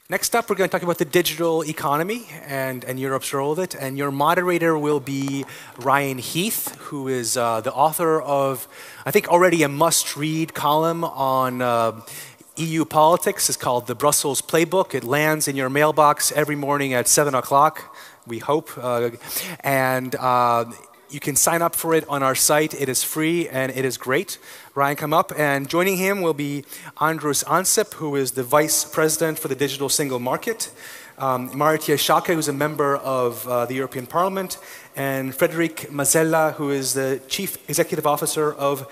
Next up, we're going to talk about the digital economy and Europe's role with it. And your moderator will be Ryan Heath, who is the author of, I think, already a must-read column on EU politics. It's called The Brussels Playbook. It lands in your mailbox every morning at 7 o'clock, we hope. You can sign up for it on our site. It is free and it is great. Ryan, come up. And joining him will be Ansip, who is the Vice President for the Digital Single Market, Marietje Schaake, who's a member of the European Parliament, and Mazzella, who is the Chief Executive Officer of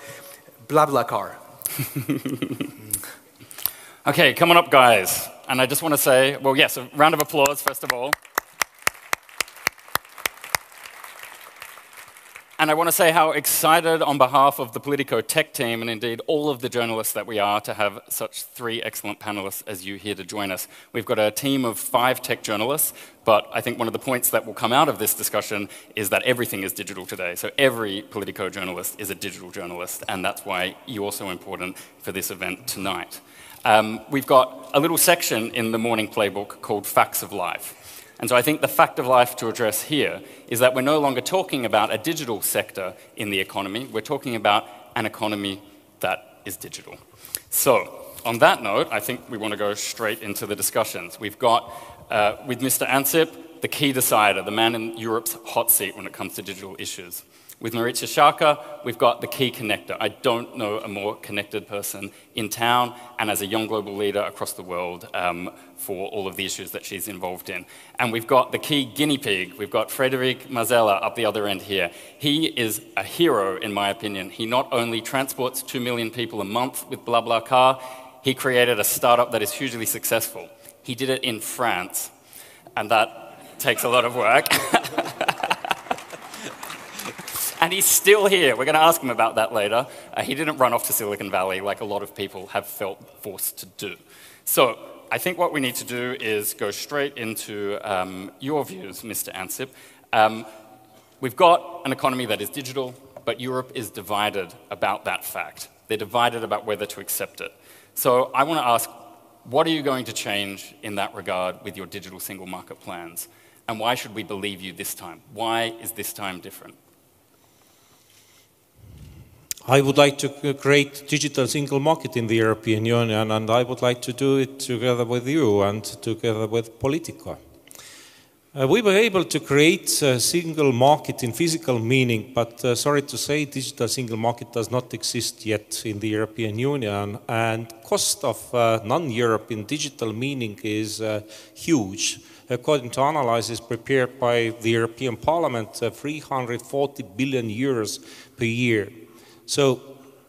BlaBlaCar. Okay, coming up, guys. And I just want to say, well, yes, a round of applause, first of all. And I want to say how excited on behalf of the Politico tech team, and indeed all of the journalists that we are, to have such three excellent panelists as you here to join us. We've got a team of 5 tech journalists, but I think one of the points that will come out of this discussion is that everything is digital today. So every Politico journalist is a digital journalist, and that's why you're also important for this event tonight. We've got a little section in the morning playbook called Facts of Life. And so I think the fact of life to address here is that we're no longer talking about a digital sector in the economy. We're talking about an economy that is digital. So on that note, I think we want to go straight into the discussions. We've got, with Mr. Ansip, the key decider, the man in Europe's hot seat when it comes to digital issues. With Marietje Schaake, we've got the key connector. I don't know a more connected person in town and as a young global leader across the world for all of the issues that she's involved in. And we've got the key guinea pig. We've got Mazzella up the other end here. He is a hero, in my opinion. He not only transports 2 million people a month with BlaBlaCar, he created a startup that is hugely successful. He did it in France, and that takes a lot of work. And he's still here. We're going to ask him about that later. He didn't run off to Silicon Valley like a lot of people have felt forced to do. So I think what we need to do is go straight into your views, Mr. Ansip. We've got an economy that is digital, but Europe is divided about that fact. They're divided about whether to accept it. So I want to ask, what are you going to change in that regard with your digital single market plans? And why should we believe you this time? Why is this time different? I would like to create digital single market in the European Union, and I would like to do it together with you and together with Politico. We were able to create a single market in physical meaning, but sorry to say, digital single market does not exist yet in the European Union, and cost of non-European digital meaning is huge. According to analysis prepared by the European Parliament, 340 billion euros per year. So,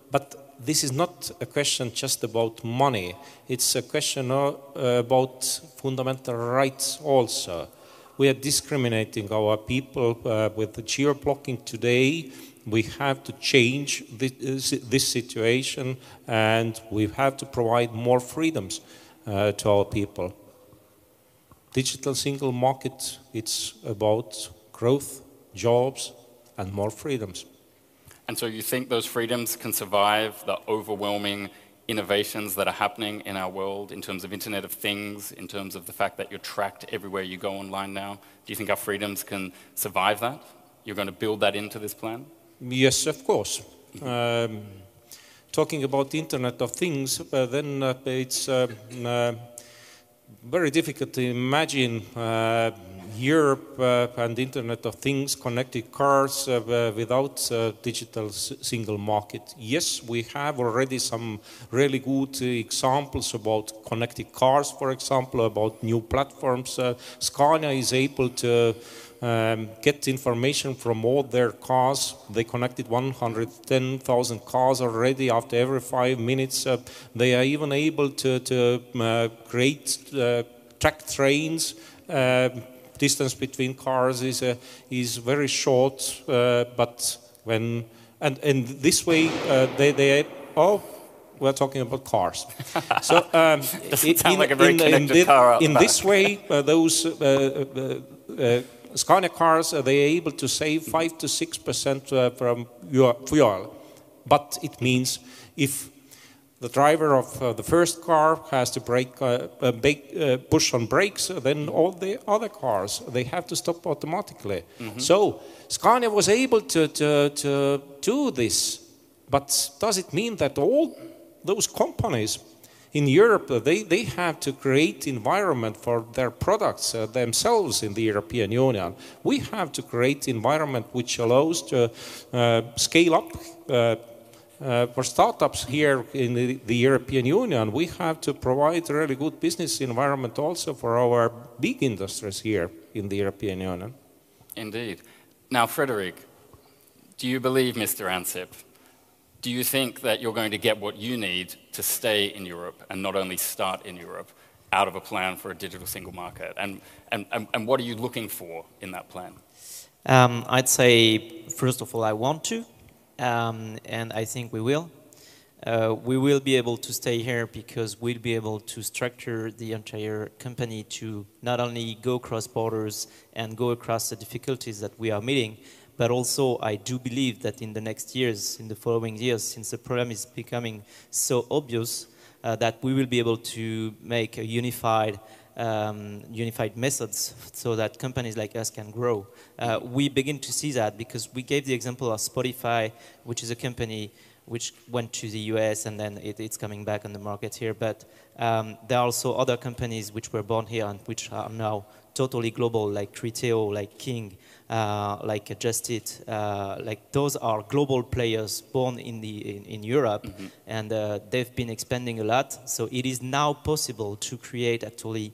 but this is not a question just about money. It's a question about fundamental rights also. We are discriminating our people with the geo-blocking today. We have to change this situation, and we have to provide more freedoms to our people. Digital single market, it's about growth, jobs, and more freedoms. And so you think those freedoms can survive the overwhelming innovations that are happening in our world in terms of Internet of Things, in terms of the fact that you're tracked everywhere you go online now? Do you think our freedoms can survive that? You're going to build that into this plan? Yes, of course. Talking about the Internet of Things, then it's very difficult to imagine Europe and Internet of Things, connected cars without digital single market. Yes, we have already some really good examples about connected cars, for example, about new platforms. Scania is able to get information from all their cars. They connected 110,000 cars already after every 5 minutes. They are even able to create track trains. Distance between cars is very short, but when and this way we're talking about cars. So doesn't sound like a very connected car. In this way, those Scania cars they are able to save 5 to 6% from your fuel, but it means if the driver of the first car has to push on brakes, then all the other cars, they have to stop automatically. So Scania was able to do this, but does it mean that all those companies in Europe, they have to create environment for their products themselves in the European Union? We have to create environment which allows to scale up for startups here in the European Union. We have to provide a really good business environment also for our big industries here in the European Union. Indeed. Now, Frederick, do you believe, Mr. Ansip, do you think that you're going to get what you need to stay in Europe and not only start in Europe out of a plan for a digital single market? And what are you looking for in that plan? I'd say, first of all, I want to, and I think we will. We will be able to stay here because we'll be able to structure the entire company to not only go cross borders and go across the difficulties that we are meeting, but also I do believe that in the next years, in the following years, since the problem is becoming so obvious, that we will be able to make a unified methods so that companies like us can grow. We begin to see that because we gave the example of Spotify, which is a company which went to the US and then it's coming back on the market here. But there are also other companies which were born here and which are now totally global, like Criteo, like King, like Just Eat. Like those are global players born in Europe, and they've been expanding a lot. So it is now possible to create actually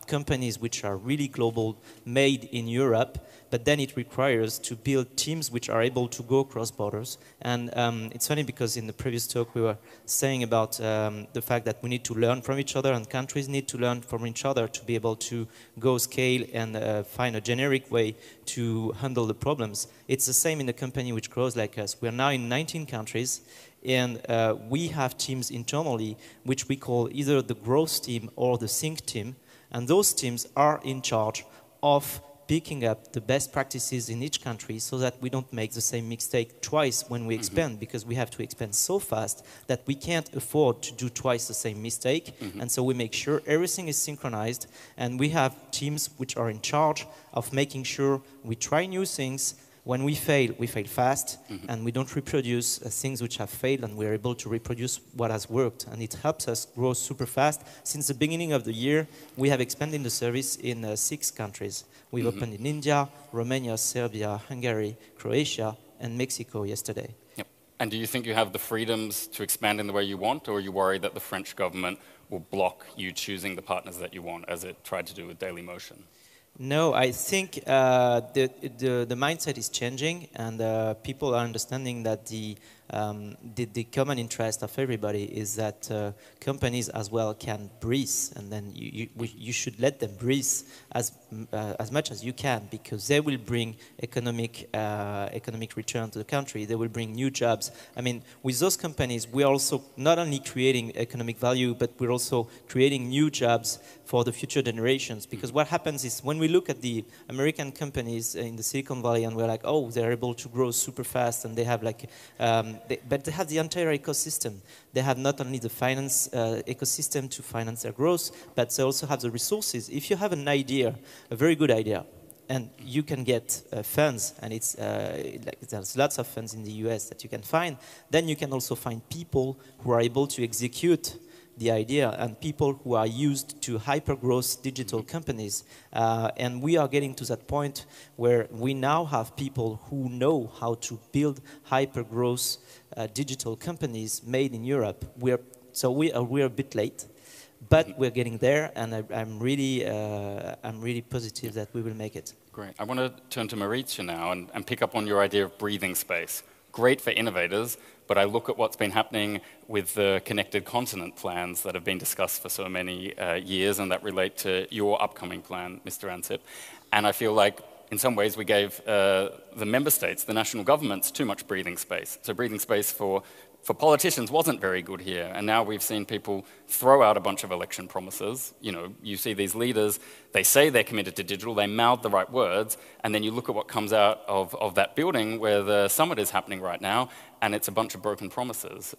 companies which are really global, made in Europe. But then it requires to build teams which are able to go cross borders. And it's funny because in the previous talk we were saying about the fact that we need to learn from each other and countries need to learn from each other to be able to go scale and find a generic way to handle the problems. It's the same in a company which grows like us. We're now in 19 countries and we have teams internally which we call either the growth team or the think team. And those teams are in charge of picking up the best practices in each country so that we don't make the same mistake twice when we expand, because we have to expand so fast that we can't afford to do twice the same mistake. And so we make sure everything is synchronized, and we have teams which are in charge of making sure we try new things. When we fail fast, and we don't reproduce things which have failed, and we're able to reproduce what has worked. And it helps us grow super fast. Since the beginning of the year, we have expanded the service in 6 countries. We've opened in India, Romania, Serbia, Hungary, Croatia, and Mexico yesterday. Yep. And do you think you have the freedoms to expand in the way you want, or are you worried that the French government will block you choosing the partners that you want, as it tried to do with Dailymotion? No, I think the mindset is changing, and people are understanding that the common interest of everybody is that companies as well can breathe, and then you should let them breathe as much as you can, because they will bring economic return to the country. They will bring new jobs. I mean, with those companies, we are also not only creating economic value, but we're also creating new jobs for the future generations. Because what happens is when we look at the American companies in the Silicon Valley, and we're like, oh, they're able to grow super fast, and they have like but they have the entire ecosystem. They have not only the finance ecosystem to finance their growth, but they also have the resources. If you have an idea, a very good idea, and you can get funds, and it's like there's lots of funds in the US that you can find, then you can also find people who are able to execute the idea, and people who are used to hyper-growth digital companies. And we are getting to that point where we now have people who know how to build hyper-growth digital companies made in Europe. We're a bit late, but we're getting there, and I'm really positive that we will make it. Great. I want to turn to Marietje now and pick up on your idea of breathing space. Great for innovators, but I look at what's been happening with the connected continent plans that have been discussed for so many years and that relate to your upcoming plan, Mr. Ansip. And I feel like in some ways we gave the member states, the national governments, too much breathing space. So breathing space for politicians wasn't very good here, and now we've seen people throw out a bunch of election promises. You know, you see these leaders, they say they're committed to digital, they mouth the right words, and then you look at what comes out of that building where the summit is happening right now, and it's a bunch of broken promises.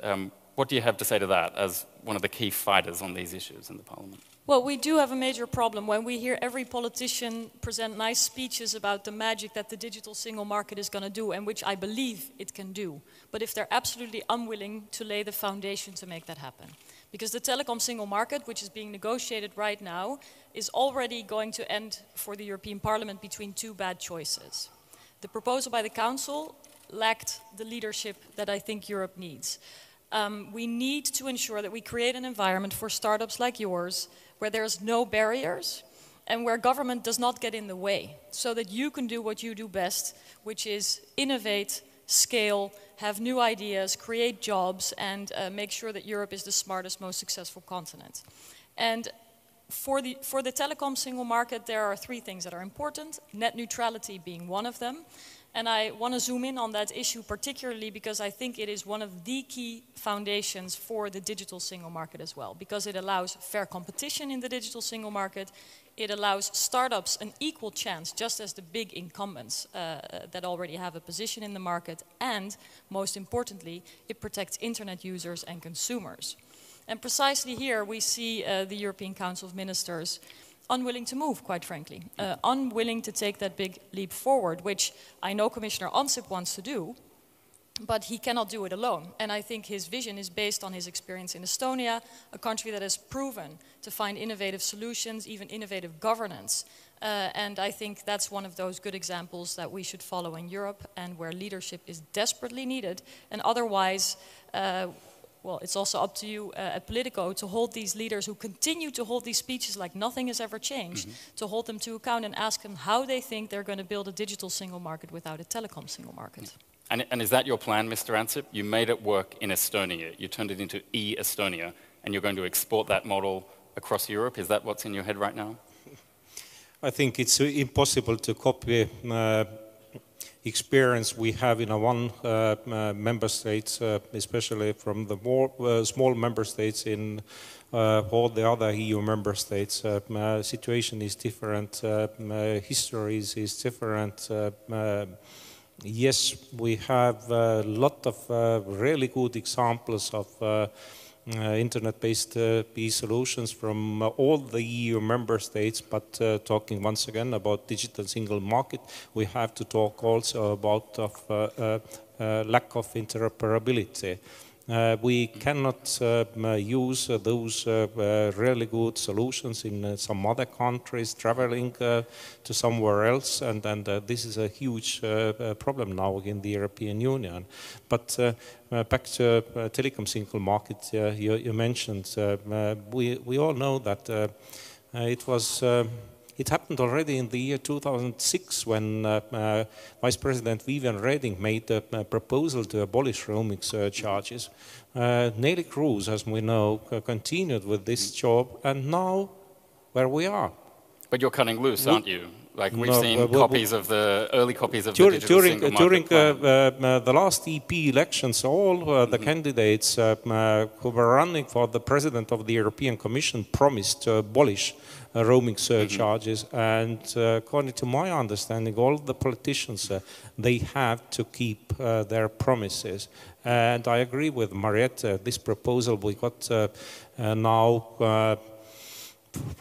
What do you have to say to that as one of the key fighters on these issues in the Parliament? Well, we do have a major problem when we hear every politician present nice speeches about the magic that the digital single market is going to do, and which I believe it can do. But if they're absolutely unwilling to lay the foundation to make that happen. Because the telecom single market, which is being negotiated right now, is already going to end for the European Parliament between two bad choices. The proposal by the Council lacked the leadership that I think Europe needs. We need to ensure that we create an environment for startups like yours where there's no barriers and where government does not get in the way, so that you can do what you do best, which is innovate, scale, have new ideas, create jobs, and make sure that Europe is the smartest, most successful continent. And for the telecom single market, there are three things that are important, net neutrality being one of them. And I want to zoom in on that issue particularly because I think it is one of the key foundations for the digital single market as well, because it allows fair competition in the digital single market. It allows startups an equal chance, just as the big incumbents that already have a position in the market. And most importantly, it protects internet users and consumers. And precisely here we see the European Council of Ministers unwilling to move, quite frankly, unwilling to take that big leap forward, which I know Commissioner Ansip wants to do, but he cannot do it alone. And I think his vision is based on his experience in Estonia, a country that has proven to find innovative solutions, even innovative governance. And I think that's one of those good examples that we should follow in Europe and where leadership is desperately needed. And otherwise, well, it's also up to you at POLITICO to hold these leaders who continue to hold these speeches like nothing has ever changed, to hold them to account and ask them how they think they're going to build a digital single market without a telecom single market. Yeah. And is that your plan, Mr. Ansip? You made it work in Estonia. You turned it into e-Estonia, and you're going to export that model across Europe. Is that what's in your head right now? I think it's impossible to copy experience we have in one member states, especially from the more small member states in all the other EU member states. Situation is different, histories is different. Yes, we have a lot of really good examples of internet-based e-solutions from all the EU member states, but talking once again about digital single market, we have to talk also about lack of interoperability. We cannot use those really good solutions in some other countries, traveling to somewhere else, and this is a huge problem now in the European Union. But back to telecom single market, you mentioned, we all know that it happened already in the year 2006 when Vice President Viviane Reding made a proposal to abolish roaming surcharges. Neelie Kroes, as we know, continued with this job, and now where we are. But you're cutting loose, aren't you? Like we've seen copies of the early copies of the digital single market during the last EP elections, all the candidates who were running for the President of the European Commission promised to abolish roaming surcharges, and according to my understanding, all the politicians, they have to keep their promises. And I agree with Mariette, this proposal we got now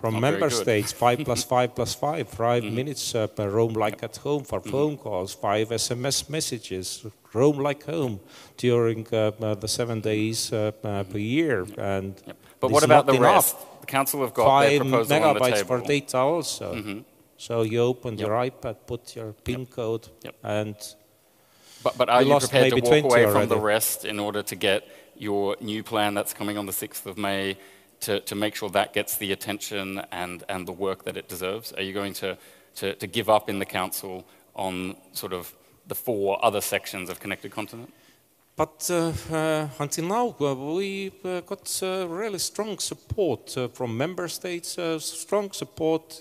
from member states, 5 + 5 + 5, 5 minutes per roam like at home for phone calls, 5 SMS messages, roam like home during the 7 days per year. And but what about the rest? The Council have got their proposal on the table. 5 megabytes for data also. So you open your iPad, put your PIN code, and But are you prepared to walk away from the rest in order to get your new plan that's coming on the 6th of May to make sure that gets the attention and the work that it deserves? Are you going to give up in the Council on sort of the 4 other sections of Connected Continent? But until now, we got really strong support from member states, strong support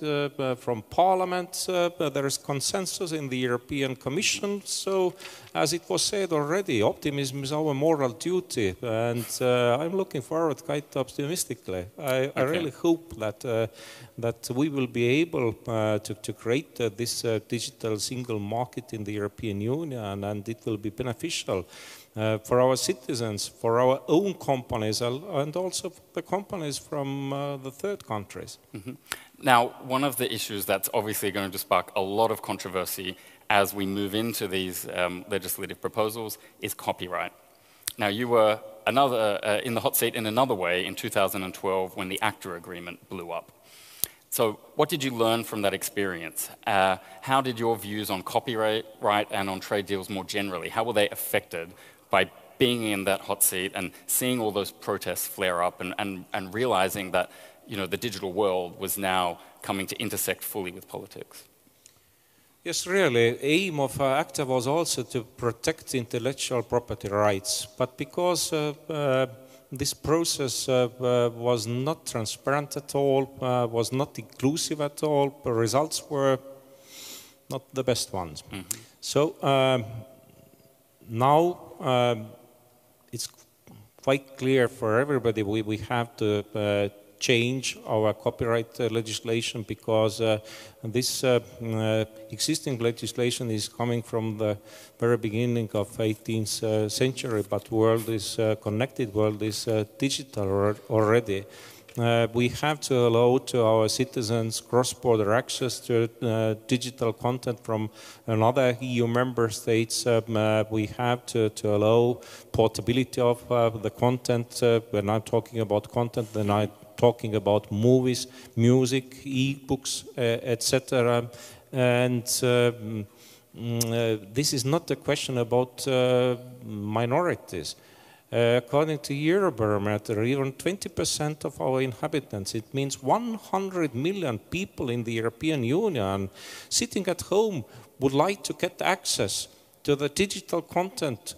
from Parliament. There is consensus in the European Commission. So, as it was said already, optimism is our moral duty, and I'm looking forward quite optimistically. I really hope that we will be able to create this digital single market in the European Union, and it will be beneficial. for our citizens, for our own companies, and also for the companies from the third countries. Now, one of the issues that's obviously going to spark a lot of controversy as we move into these legislative proposals is copyright. Now, you were in the hot seat in another way in 2012 when the ACTA agreement blew up. So what did you learn from that experience? How did your views on copyright and on trade deals more generally, how were they affected by being in that hot seat and seeing all those protests flare up and realizing that the digital world was now coming to intersect fully with politics? Yes, really. Aim of ACTA was also to protect intellectual property rights, but because this process was not transparent at all, was not inclusive at all, the results were not the best ones. So now it's quite clear for everybody we have to change our copyright legislation, because this existing legislation is coming from the very beginning of 18th century, but world is connected, world is digital already. We have to allow to our citizens cross-border access to digital content from another EU member states. We have to allow portability of the content. When I'm talking about content, then I'm talking about movies, music, e-books, etc. And this is not a question about minorities. According to Eurobarometer, even 20% of our inhabitants, it means 100 million people in the European Union sitting at home would like to get access to the digital content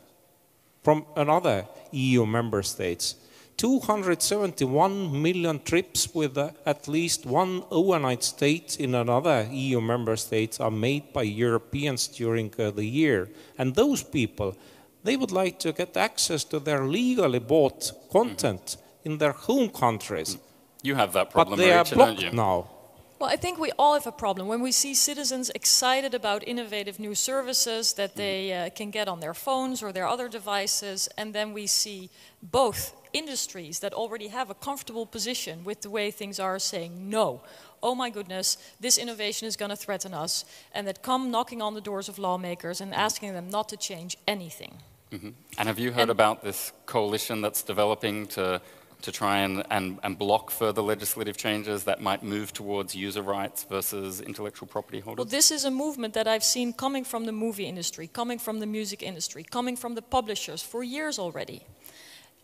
from another EU member states. 271 million trips with at least one overnight stay in another EU member state are made by Europeans during the year. And those people, they would like to get access to their legally bought content in their home countries. You have that problem, but they are Marietje, blocked don't you? now. Well, I think we all have a problem when we see citizens excited about innovative new services that they can get on their phones or their other devices, and then we see both industries that already have a comfortable position with the way things are saying, no, oh my goodness, this innovation is going to threaten us, and that come knocking on the doors of lawmakers and asking them not to change anything. And have you heard about this coalition that's developing to try and block further legislative changes that might move towards user rights versus intellectual property holders? Well, this is a movement that I've seen coming from the movie industry, coming from the music industry, coming from the publishers for years already.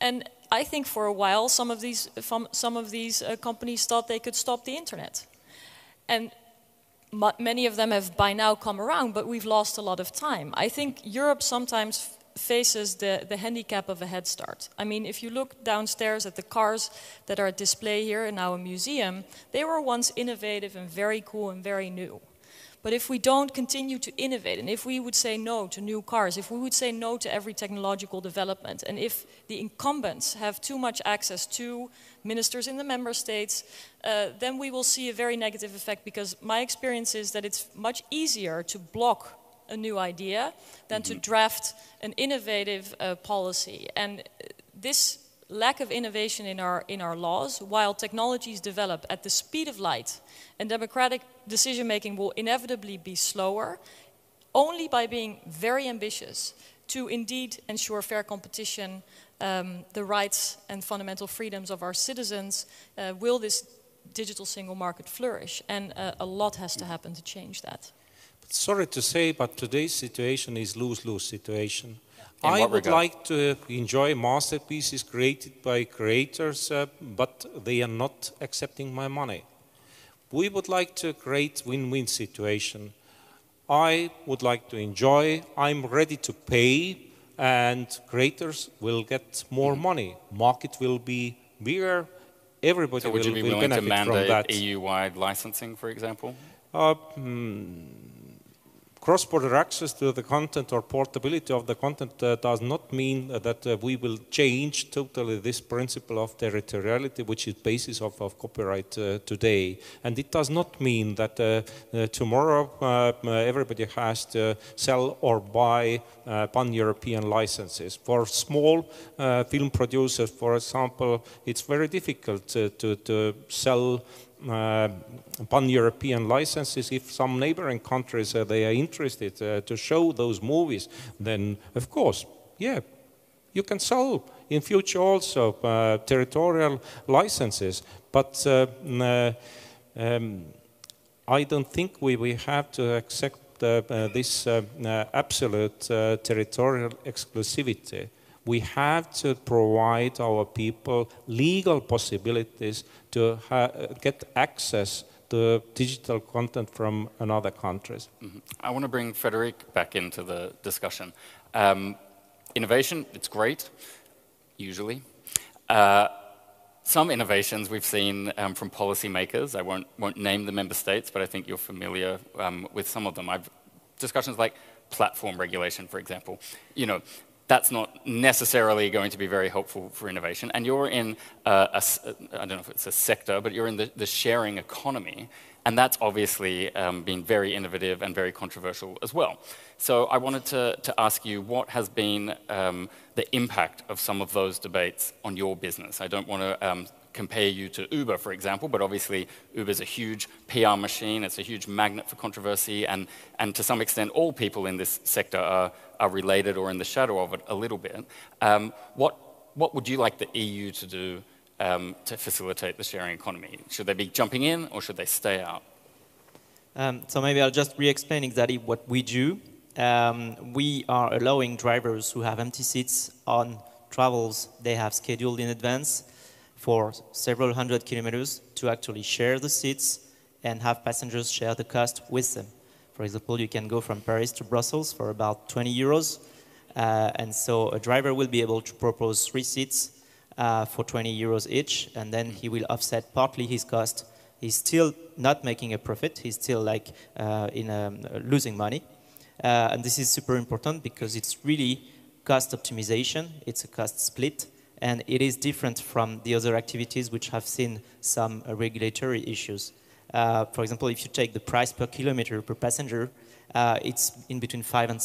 And I think for a while some of these companies thought they could stop the internet. And many of them have by now come around, but we've lost a lot of time. I think Europe sometimes faces the handicap of a head start. I mean, if you look downstairs at the cars that are at display here in our museum, they were once innovative and very cool and very new. But if we don't continue to innovate, and if we would say no to new cars, if we would say no to every technological development, and if the incumbents have too much access to ministers in the member states, then we will see a very negative effect, because my experience is that it's much easier to block a new idea than to draft an innovative policy. And this lack of innovation in our laws, while technologies develop at the speed of light, and democratic decision-making will inevitably be slower, only by being very ambitious to indeed ensure fair competition, the rights and fundamental freedoms of our citizens, will this digital single market flourish. And a lot has to happen to change that. Sorry to say, but today's situation is lose-lose situation. I would like to enjoy masterpieces created by creators, but they are not accepting my money. We would like to create win-win situation. I would like to enjoy, I'm ready to pay, and creators will get more money. Market will be bigger, everybody will benefit from that. So would you be willing to mandate EU-wide licensing, for example? cross-border access to the content or portability of the content does not mean that we will change totally this principle of territoriality, which is basis of copyright today. And it does not mean that tomorrow everybody has to sell or buy pan-European licenses. For small film producers, for example, it's very difficult to sell pan-European licenses. If some neighboring countries they are interested to show those movies, then of course, yeah, you can sell in future also territorial licenses. But I don't think we have to accept this absolute territorial exclusivity. We have to provide our people legal possibilities to get access to digital content from another countries. Mm-hmm. I want to bring Frederic back into the discussion. Innovation, it's great, usually. Some innovations we've seen from policymakers. I won't name the member states, but I think you're familiar with some of them. Discussions like platform regulation, for example. You know, that's not necessarily going to be very helpful for innovation. And you're in, I don't know if it's a sector, but you're in the sharing economy. And that's obviously been very innovative and very controversial as well. So I wanted to ask you, what has been the impact of some of those debates on your business? I don't want to compare you to Uber, for example, but obviously Uber's a huge PR machine, it's a huge magnet for controversy, and to some extent all people in this sector are related or in the shadow of it a little bit. What would you like the EU to do to facilitate the sharing economy? Should they be jumping in or should they stay out? So maybe I'll just re-explain exactly what we do. We are allowing drivers who have empty seats on travels they have scheduled in advance for several hundred kilometers to actually share the seats and have passengers share the cost with them. For example, you can go from Paris to Brussels for about 20 euros. And so a driver will be able to propose 3 seats for 20 euros each, and then he will offset partly his cost. He's still not making a profit. He's still like losing money. And this is super important because it's really cost optimization. It's a cost split. And it is different from the other activities which have seen some regulatory issues. For example, if you take the price per kilometer per passenger, it's in between 5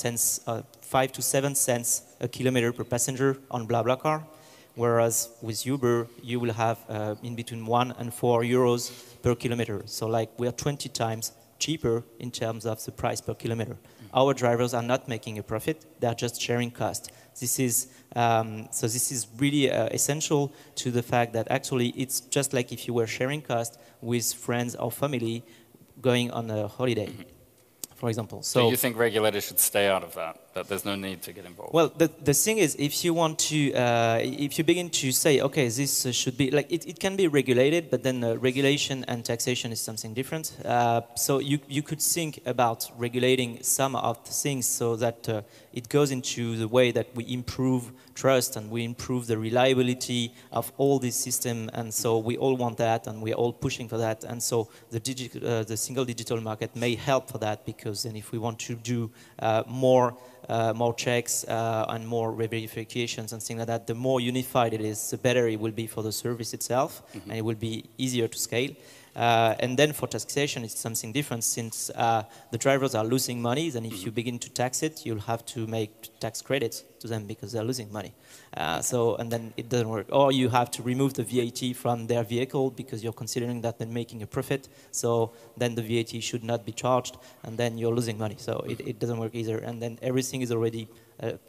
to 7 cents a kilometer per passenger on BlaBlaCar, whereas with Uber, you will have in between 1 and 4 euros per kilometer. So like we are 20 times cheaper in terms of the price per kilometer. Our drivers are not making a profit, they're just sharing cost. This is, so this is really essential to the fact that actually it's just like if you were sharing cost with friends or family going on a holiday, for example. So you think regulators should stay out of that there's no need to get involved? Well, the thing is, if you want to, if you begin to say, okay, this should be, like, it can be regulated, but then regulation and taxation is something different. So you could think about regulating some of the things so that it goes into the way that we improve trust and we improve the reliability of all this system, and so we all want that and we're all pushing for that, and so the single digital market may help for that, because then if we want to do more checks and more verifications and things like that, the more unified it is, the better it will be for the service itself, and it will be easier to scale. And then for taxation, it's something different, since the drivers are losing money, then if you begin to tax it, you'll have to make tax credits to them because they're losing money. And then it doesn't work. Or you have to remove the VAT from their vehicle because you're considering that they're making a profit, so then the VAT should not be charged, and then you're losing money. So it doesn't work either. And then everything is already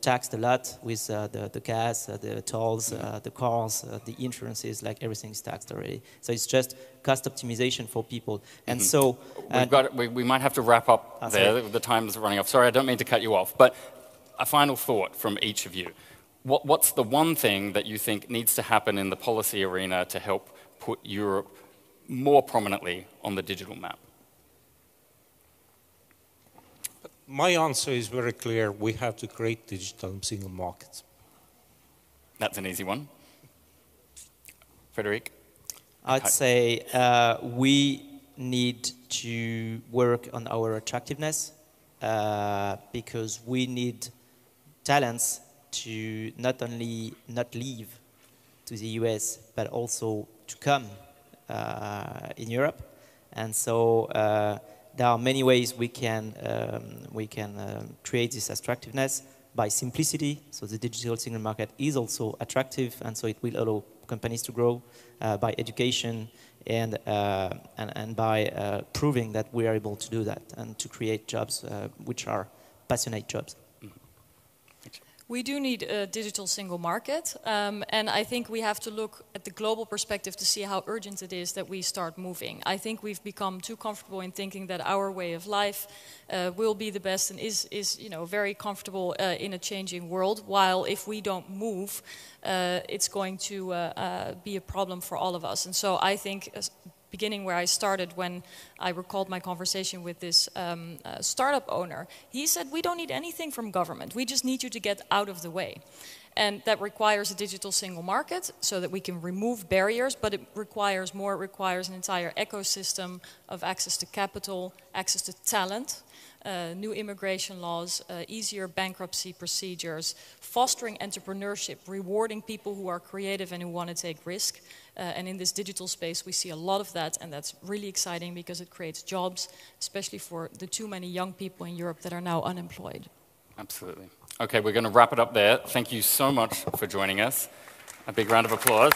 taxed a lot with the gas, the tolls, the cars, the insurances, like everything is taxed already. So it's just cost optimization for people. And so... we might have to wrap up there. Sorry. The time is running off. Sorry, I don't mean to cut you off, but a final thought from each of you. What's the one thing that you think needs to happen in the policy arena to help put Europe more prominently on the digital map? My answer is very clear. We have to create digital single markets. That's an easy one. Frederic? I'd say we need to work on our attractiveness because we need talents to not only not leave to the US, but also to come in Europe. And so there are many ways we can create this attractiveness by simplicity. So the digital single market is also attractive, and so it will allow companies to grow by education and by proving that we are able to do that and to create jobs which are passionate jobs. We do need a digital single market, and I think we have to look at the global perspective to see how urgent it is that we start moving. I think we've become too comfortable in thinking that our way of life will be the best and is very comfortable in a changing world, while if we don't move, it's going to be a problem for all of us. And so I think, beginning where I started, when I recalled my conversation with this startup owner, he said, we don't need anything from government. We just need you to get out of the way. And that requires a digital single market so that we can remove barriers, but it requires more. It requires an entire ecosystem of access to capital, access to talent, new immigration laws, easier bankruptcy procedures, fostering entrepreneurship, rewarding people who are creative and who want to take risk. And in this digital space, we see a lot of that, and that's really exciting because it creates jobs, especially for the too many young people in Europe that are now unemployed. Absolutely. Okay, we're going to wrap it up there. Thank you so much for joining us. A big round of applause.